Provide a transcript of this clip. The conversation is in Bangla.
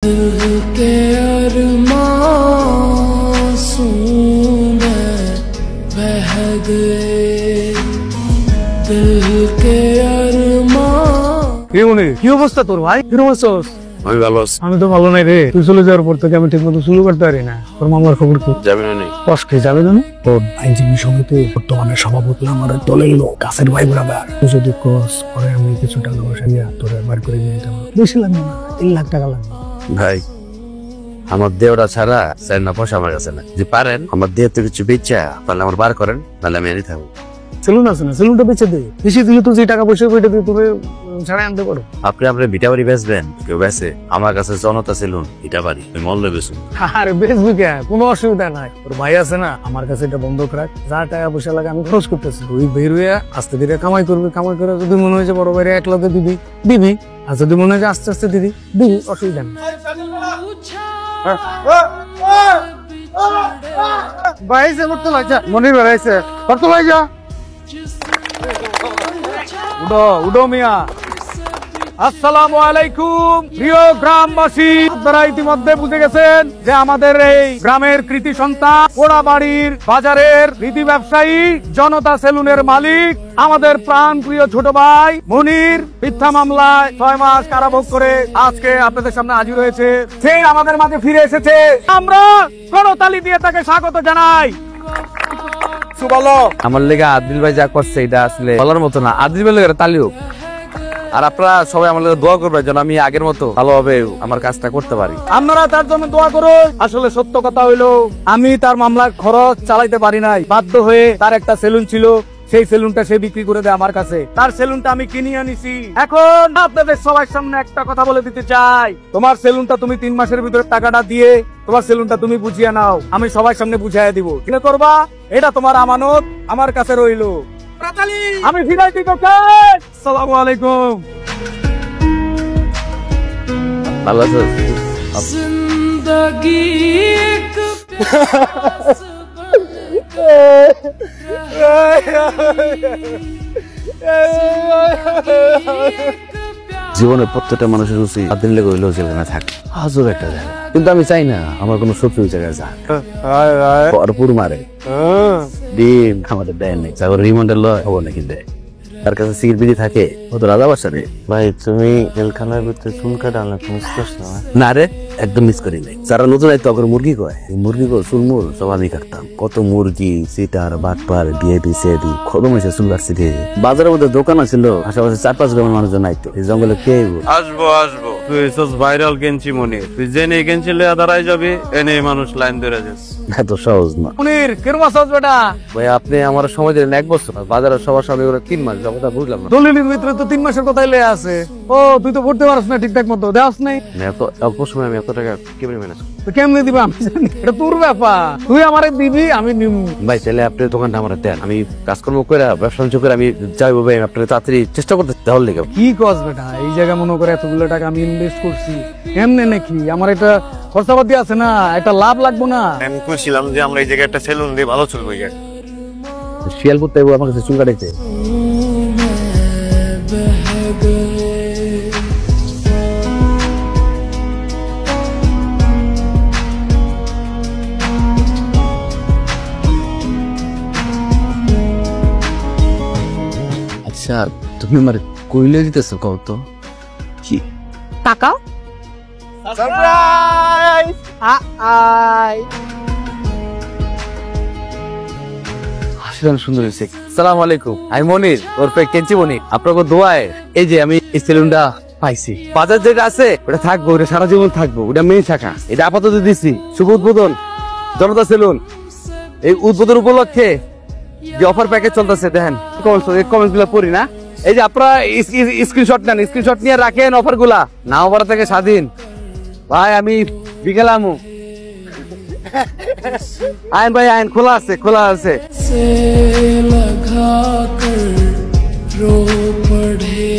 दिल के अरमासूं में बह गए दिल के अरमा। কি অবস্থা তোর ভাই? কিরকম আছিস? আমি ভালো আছি। আমি তো ভালো নাই রে। তুই চলে যাওয়ার পর থেকে আমি ঠিক মতো শুরু করতে পারি না। তোর মামার খবর কি? যাবে না নেই কষ্টে যাবে না? তোর আইনজীবী সমিতি বর্তমানে সভাপতি আমার দলের লোক, কাছের ভাই ব্রাদার। তুই যদি কোস পরে আমি কিছু টাকা পয়সা দিয়ে তোর বার করে দিয়ে দিতাম। বেশি লাগবে না, 3 লাখ টাকা লাগবে। ভাই, আমার দেওটা ছাড়া চার না পয়সা আমার কাছে না। যে পারেন আমার দেহ তো কিছু বেচা তাহলে আমার বার করেন, তাহলে আমি এনে থাকবো। সেলুন আছে না, সেলুনটা বেচে দে। বেশি দিলে তুই যে টাকা পয়সা ওইটা দিয়ে তোরে ছাড়াই আনতে পারো। আপনি আপনার ভিটা বাড়ি বেচবেন, কেউ বেচে। আমার কাছে জনতা সেলুন ভিটা বাড়ি, আমি মল্লে বেচুন। আরে বেচবি কে, কোনো অসুবিধা নাই। তোর ভাই আছে না, আমার কাছে এটা বন্ধক রাখ। যা টাকা পয়সা লাগে আমি খরচ করতেছি। তুই বের হয়ে আস্তে ধীরে কামাই করবি। কামাই করে যদি মনে হয় যে বড় ভাইরে 1 লাখে দিবি দিবি, আর যদি মনে হয় যে আস্তে আস্তে দিবি দিবি, অসুবিধা নেই। ভাই সে করতে লাগছে, মনে বেড়াইছে করতে লাগছে। উডো উডো মিয়া। আসসালামু আলাইকুম প্রিয় গ্রামবাসী। আপনারা ইতিমধ্যে বুঝে গেছেন যে আমাদের এই গ্রামের কৃতি সন্তান, পোড়াবাড়ির বাজারের রীতি ব্যবসায়ী, জনতা সেলুনের মালিক, আমাদের প্রাণ প্রিয় ছোট ভাই মনির মিথ্যা মামলায় 6 মাস কারাভোগ করে আজকে আপনাদের সামনে হাজির হয়েছে। সে আমাদের মাঝে ফিরে এসেছে। আমরা করতালি দিয়ে তাকে স্বাগত জানাই। আমার লেগে আদিল ভাই যা করছে এটা আসলে বলার মতো না। আদিল ভাই লেগে তালি হোক। আর আপনারা সবাই আমার লেগে দোয়া করবেন যেন আমি আগের মতো ভালোভাবে আমার কাজটা করতে পারি। আপনারা তার জন্য দোয়া করুন। আসলে সত্য কথা হইলো আমি তার মামলার খরচ চালাইতে পারি নাই। বাধ্য হয়ে তার একটা সেলুন ছিল, সেই সেলুনটা সে বিক্রি করে দেয় আমার কাছে। তার সেলুনটা আমি কিনে আনিছি। এখন আপনাদের সবার সামনে একটা কথা বলে দিতে চাই, তোমার সেলুনটা তুমি 3 মাসের ভিতরে টাকাটা দিয়ে তোমার সেলুনটা তুমি বুঝিয়ে নাও। আমি সবার সামনে বুঝিয়ে দিব। কিনে করবা এটা তোমার আমানত আমার কাছে রইলো। আমি ফিরাই দিব। আসসালামু আলাইকুম। ভালো আছো? जिंदगी एक জীবনে প্রত্যেকটা মানুষের উচিত আদিল লেগে হইলেও যেখানে থাকে আজব একটা জায়গা। কিন্তু আমি চাই না আমার কোনো শত্রু জায়গায় যাক, ভরপুর মারে ডিম আমাদের দেয় নাই। রিমান্ডের লয় হবো নাকি দেয়, তার কাছে সিগারেট বিড়ি থাকে। ও তো রাজা বাসা রে। ভাই তুমি জেলখানার ভিতরে চুন কাটা মিস করছো না রে, একদম মিস করি নাই। যারা নতুন আইতো অগর মুরগি কয়, মুরগি কো চুলমুল সব আমি কাটতাম। কত মুরগি, সিটার, বাটপার, বিএপি, সিএডি খদম হয়েছে চুল কাটছি দিয়ে। বাজারের মধ্যে দোকান ছিল, আশেপাশে 4-5 গ্রামের মানুষজন আইতো। এই জঙ্গলে কে আসবো আসবো। তুই এসব ভাইরাল গেঞ্চি মনে, তুই জেনে গেঞ্চি লেয়া দাঁড়াই যাবি, এনে মানুষ লাইন ধরে যাচ্ছে। এত সহজ না। মনির কিরকম আছিস বেটা? ভাই আপনি আমার সময় দিলেন 1 বছর, বাজারের সবার সামনে 3 মাস, কথা বুঝলাম না। দলিলের ভিতরে তো 3 মাসের কথাই লেয়া আছে। ও তুই তো পড়তে পারছ না ঠিকঠাক মতো, দেওয়াস নাই। এত অল্প সময় আমি এত টাকা কেমনে ম্যানেজ করব? তো কেমনে দিবা আমি জানি, এটা তোর ব্যাপার। তুই আমারে দিবি, আমি নিব। ভাই তাহলে আপনি দোকানটা আমার দেন, আমি কাজকর্ম করে ব্যবসা বাণিজ্য করে আমি যাইবো। ভাই আপনি তাড়াতাড়ি চেষ্টা করতে দেওয়ার লেগে। কি কস বেটা, এই জায়গা মনে করে এতগুলো টাকা আমি ইনভেস্ট করছি, এমনি নাকি আমার একটা খরচাপাতি আছে না, একটা লাভ লাগবো না? আমি খুঁজছিলাম যে আমরা এই জায়গায় একটা সেলুন দিয়ে ভালো চলবো। শিয়াল করতে আমার কাছে চুল কাটাইছে। আচ্ছা তুমি আমার কইলে দিতেছো কত? কি টাকা? সারপ্রাইজ! আসলে সুন্দর হয়েছে। সালাম আলাইকুম, আমি মনির ওরফে কেঞ্চি মনির। আপনাকে দোয়ায় এই যে আমি এই সেলুনটা পাইছি। বাজার যেটা আছে ওটা থাকবো, ওটা সারা জীবন থাকবো, ওটা মেয়ে শাখা। এটা আপাতত দিছি শুভ উদ্বোধন জনতা সেলুন। এই উদ্বোধন উপলক্ষে যে অফার প্যাকেজ চলতেছে দেখেন, কমেন্টস গুলা পড়ি না। এই যে আপনারা স্ক্রিনশট নেন, স্ক্রিনশট নিয়ে রাখেন অফার গুলা। নাও ভাড়া থেকে স্বাধীন। ভাই আমি বিকেল আমু। আইন ভাই আইন, খোলা আছে খোলা আছে। से लगा कर रो पड़े।